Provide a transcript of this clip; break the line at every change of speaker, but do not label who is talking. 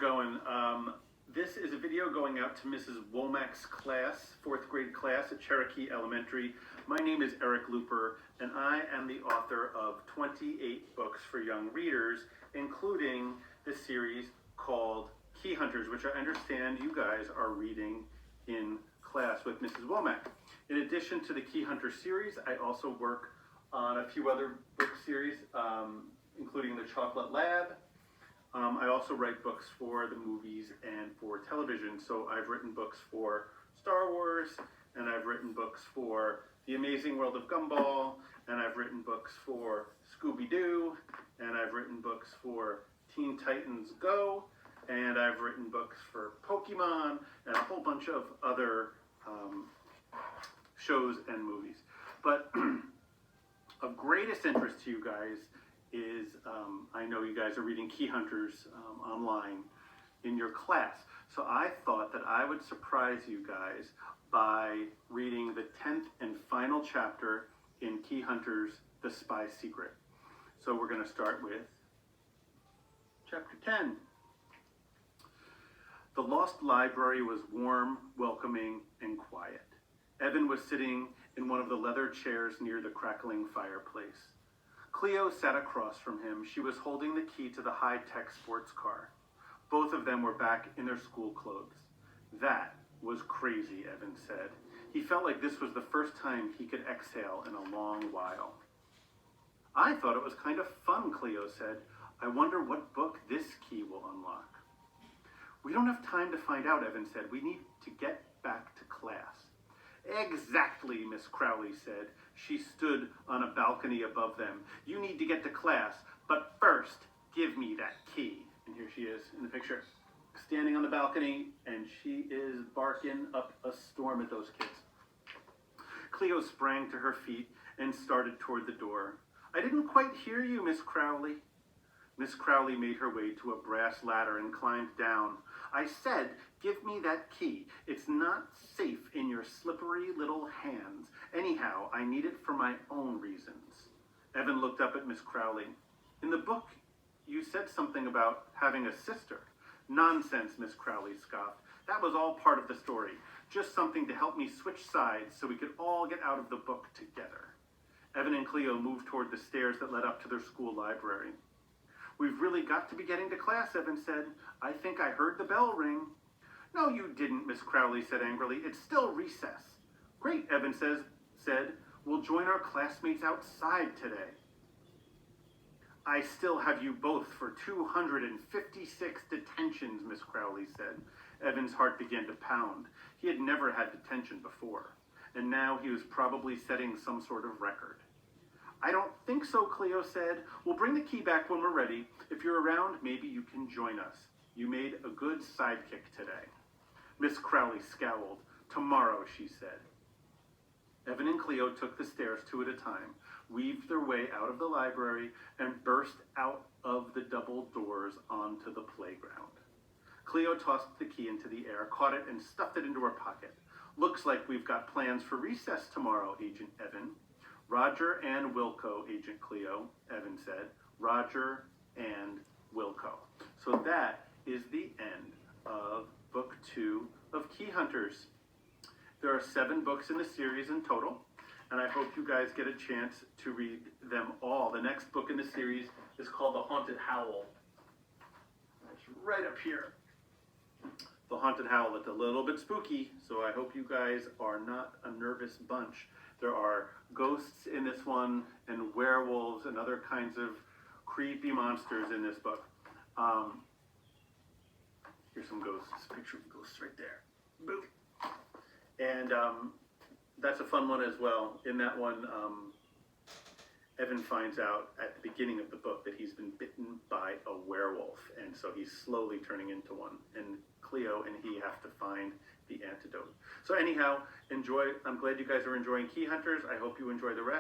going? This is a video going out to Mrs. Womack's class, 4th grade class at Cherokee Elementary. My name is Eric Luper, and I am the author of 28 books for young readers, including the series called Key Hunters, which I understand you guys are reading in class with Mrs. Womack. In addition to the Key Hunter series, I also work on a few other book series, including The Chocolate Lab. I also write books for the movies and for television. So I've written books for Star Wars, and I've written books for The Amazing World of Gumball, and I've written books for Scooby-Doo, and I've written books for Teen Titans Go, and I've written books for Pokemon, and a whole bunch of other shows and movies. But of greatest interest to you guys is, I know you guys are reading Key Hunters online in your class. So I thought that I would surprise you guys by reading the 10th and final chapter in Key Hunters, The Spy Secret. So we're going to start with chapter 10. The lost library was warm, welcoming, and quiet. Evan was sitting in one of the leather chairs near the crackling fireplace. Cleo sat across from him. She was holding the key to the high-tech sports car. Both of them were back in their school clothes. That was crazy, Evan said. He felt like this was the first time he could exhale in a long while. I thought it was kind of fun, Cleo said. I wonder what book this key will unlock. We don't have time to find out, Evan said. We need to get back to class. Exactly, Miss Crowley said. She stood on a balcony above them. You need to get to class, but first, give me that key. And here she is in the picture, standing on the balcony, and she is barking up a storm at those kids. Cleo sprang to her feet and started toward the door. I didn't quite hear you, Miss Crowley. Miss Crowley made her way to a brass ladder and climbed down. I said, give me that key. It's not safe in your slippery little hands. Anyhow, I need it for my own reasons. Evan looked up at Miss Crowley. In the book, you said something about having a sister. Nonsense, Miss Crowley scoffed. That was all part of the story. Just something to help me switch sides so we could all get out of the book together. Evan and Cleo moved toward the stairs that led up to their school library. We've really got to be getting to class, Evan said. I think I heard the bell ring. No, you didn't, Miss Crowley said angrily. It's still recess. Great, Evan said. We'll join our classmates outside today. I still have you both for 256 detentions, Miss Crowley said. Evan's heart began to pound. He had never had detention before, and now he was probably setting some sort of record. I don't think so, Cleo said. We'll bring the key back when we're ready. If you're around, maybe you can join us. You made a good sidekick today. Miss Crowley scowled. Tomorrow, she said. Evan and Cleo took the stairs two at a time, weaved their way out of the library, and burst out of the double doors onto the playground. Cleo tossed the key into the air, caught it, and stuffed it into her pocket. Looks like we've got plans for recess tomorrow, Agent Evan. Roger and Wilco, Agent Cleo, Evan said. Roger and Wilco. So that is the end of Book 2 of Key Hunters. There are 7 books in the series in total, and I hope you guys get a chance to read them all. The next book in the series is called The Haunted Howl. It's right up here. The Haunted Howl. It's a little bit spooky, so I hope you guys are not a nervous bunch. There are ghosts in this one, and werewolves, and other kinds of creepy monsters in this book. Here's some ghosts. Picture of ghosts right there. Boom. And that's a fun one as well. In that one, Evan finds out at the beginning of the book that he's been bitten by a werewolf, and so he's slowly turning into one. And Cleo and he have to find the antidote. So anyhow, enjoy. I'm glad you guys are enjoying Key Hunters. I hope you enjoy the rest.